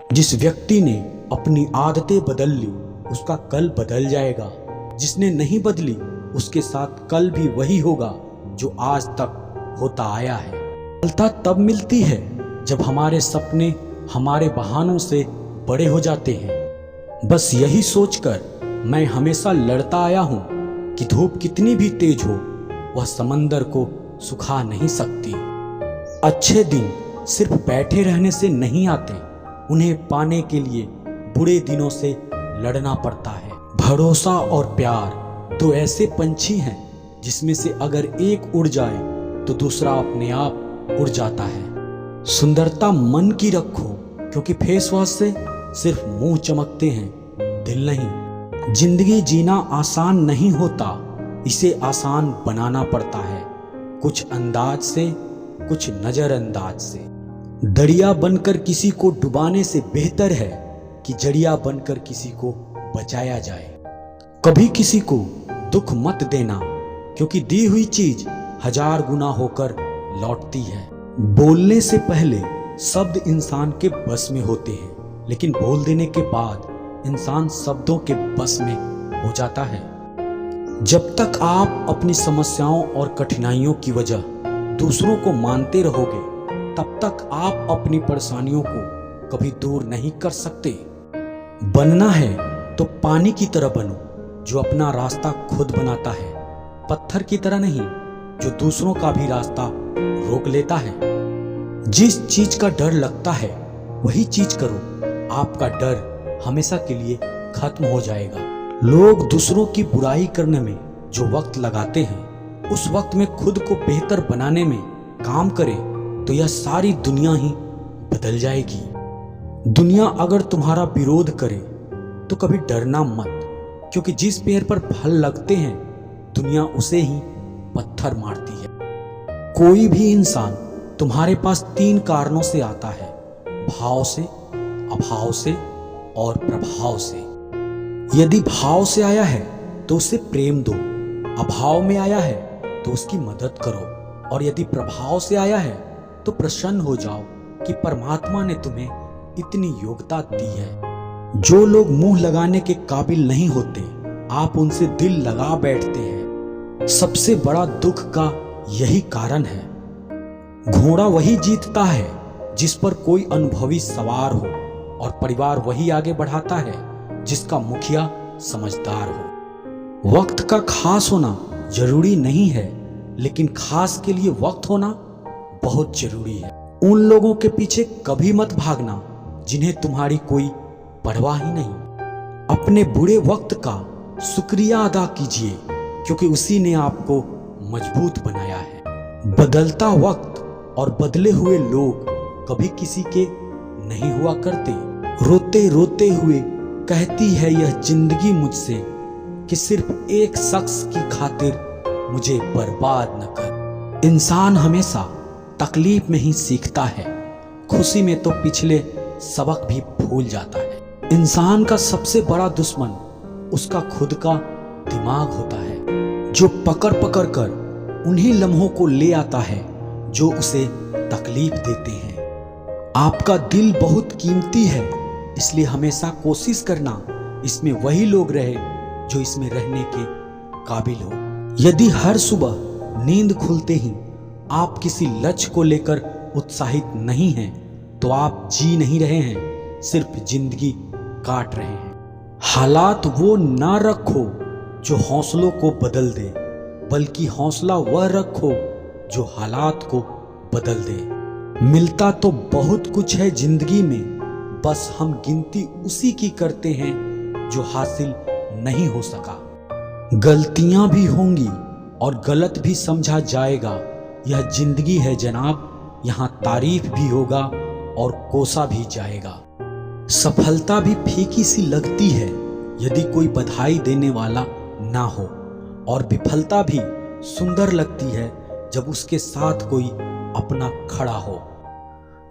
जिस व्यक्ति ने अपनी आदतें बदल ली उसका कल बदल जाएगा। जिसने नहीं बदली उसके साथ कल भी वही होगा जो आज तक होता आया है। सफलता तब मिलती है जब हमारे सपने हमारे बहानों से बड़े हो जाते हैं। बस यही सोचकर मैं हमेशा लड़ता आया हूँ कि धूप कितनी भी तेज हो वह समंदर को सुखा नहीं सकती। अच्छे दिन सिर्फ बैठे रहने से नहीं आते, उन्हें पाने के लिए बुरे दिनों से लड़ना पड़ता है। भरोसा और प्यार तो ऐसे पंछी हैं जिसमें से अगर एक उड़ जाए तो दूसरा अपने आप उड़ जाता है। सुंदरता मन की रखो, क्योंकि फेस वॉश से सिर्फ मुंह चमकते हैं, दिल नहीं। जिंदगी जीना आसान नहीं होता, इसे आसान बनाना पड़ता है, कुछ अंदाज से कुछ नजरअंदाज से। दरिया बनकर किसी को डुबाने से बेहतर है कि जड़िया बनकर किसी को बचाया जाए। कभी किसी को दुख मत देना, क्योंकि दी हुई चीज 1000 गुना होकर लौटती है। बोलने से पहले शब्द इंसान के बस में होते हैं, लेकिन बोल देने के बाद इंसान शब्दों के बस में हो जाता है। जब तक आप अपनी समस्याओं और कठिनाइयों की वजह दूसरों को मानते रहोगे, तब तक आप अपनी परेशानियों को कभी दूर नहीं कर सकते। बनना है तो पानी की तरह बनो, जो अपना रास्ता खुद बनाता है, पत्थर की तरह नहीं जो दूसरों का भी रास्ता रोक लेता है। जिस चीज का डर लगता है वही चीज करो, आपका डर हमेशा के लिए खत्म हो जाएगा। लोग दूसरों की बुराई करने में जो वक्त लगाते हैं, उस वक्त में खुद को बेहतर बनाने में काम करें तो यह सारी दुनिया ही बदल जाएगी। दुनिया अगर तुम्हारा विरोध करे तो कभी डरना मत, क्योंकि जिस पेड़ पर फल लगते हैं दुनिया उसे ही पत्थर मारती है। कोई भी इंसान तुम्हारे पास 3 कारणों से आता है, भाव से, अभाव से और प्रभाव से। यदि भाव से आया है तो उसे प्रेम दो, अभाव में आया है तो उसकी मदद करो, और यदि प्रभाव से आया है तो प्रसन्न हो जाओ कि परमात्मा ने तुम्हें इतनी योग्यता दी है। जो लोग मुंह लगाने के काबिल नहीं होते, आप उनसे दिल लगा बैठते हैं। सबसे बड़ा दुख का यही कारण है। घोड़ा वही जीतता है जिस पर कोई अनुभवी सवार हो, और परिवार वही आगे बढ़ाता है जिसका मुखिया समझदार हो। वक्त का खास होना जरूरी नहीं है, लेकिन खास के लिए वक्त होना बहुत जरूरी है। उन लोगों के पीछे कभी मत भागना जिन्हें तुम्हारी कोई परवाह ही नहीं। अपने बुरे वक्त का शुक्रिया अदा कीजिए, क्योंकि उसी ने आपको मजबूत बनाया है। बदलता वक्त और बदले हुए लोग कभी किसी के नहीं हुआ करते। रोते रोते हुए कहती है यह जिंदगी मुझसे कि सिर्फ एक शख्स की खातिर मुझे बर्बाद न कर। इंसान हमेशा तकलीफ में ही सीखता है, खुशी में तो पिछले सबक भी भूल जाता है। इंसान का सबसे बड़ा दुश्मन उसका खुद का दिमाग होता है, जो पकड़ पकड़ कर उन्हीं लम्हों को ले आता है जो उसे तकलीफ देते हैं। आपका दिल बहुत कीमती है, इसलिए हमेशा कोशिश करना इसमें वही लोग रहे जो इसमें रहने के काबिल हो। यदि हर सुबह नींद खुलते ही आप किसी लक्ष्य को लेकर उत्साहित नहीं हैं, तो आप जी नहीं रहे हैं, सिर्फ जिंदगी काट रहे हैं। हालात वो ना रखो जो हौसलों को बदल दे, बल्कि हौसला वह रखो जो हालात को बदल दे। मिलता तो बहुत कुछ है जिंदगी में, बस हम गिनती उसी की करते हैं जो हासिल नहीं हो सका। गलतियां भी होंगी और गलत भी समझा जाएगा, यह जिंदगी है जनाब, यहाँ तारीफ भी होगा और कोसा भी जाएगा। सफलता भी फीकी सी लगती है यदि कोई बधाई देने वाला ना हो, और विफलता भी सुंदर लगती है जब उसके साथ कोई अपना खड़ा हो।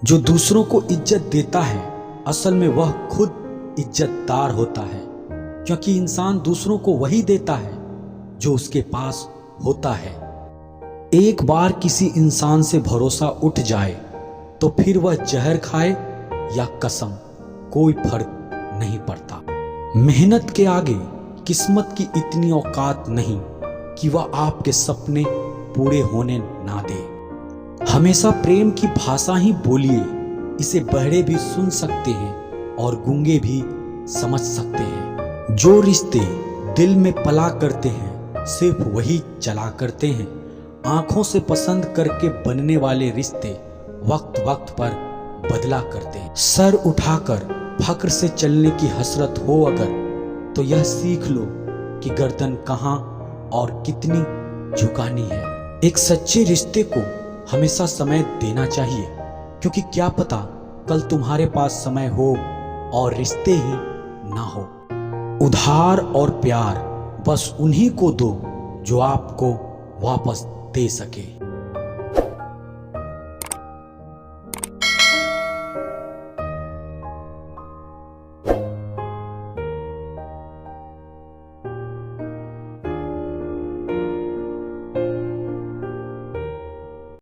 जो दूसरों को इज्जत देता है असल में वह खुद इज्जतदार होता है, क्योंकि इंसान दूसरों को वही देता है जो उसके पास होता है। एक बार किसी इंसान से भरोसा उठ जाए तो फिर वह जहर खाए या कसम, कोई फर्क नहीं पड़ता। मेहनत के आगे किस्मत की इतनी औकात नहीं कि वह आपके सपने पूरे होने ना दे। हमेशा प्रेम की भाषा ही बोलिए, इसे बहरे भी सुन सकते हैं और गूंगे भी समझ सकते हैं। जो रिश्ते दिल में पला करते हैं सिर्फ वही चला करते हैं। आंखों से पसंद करके बनने वाले रिश्ते वक्त वक्त पर बदला करते हैं। सर उठाकर फक्र से चलने की हसरत हो अगर, तो यह सीख लो कि गर्दन कहाँ और कितनी झुकानी है। एक सच्चे रिश्ते को हमेशा समय देना चाहिए, क्योंकि क्या पता कल तुम्हारे पास समय हो और रिश्ते ही ना हो। उधार और प्यार बस उन्हीं को दो जो आपको वापस दे सके।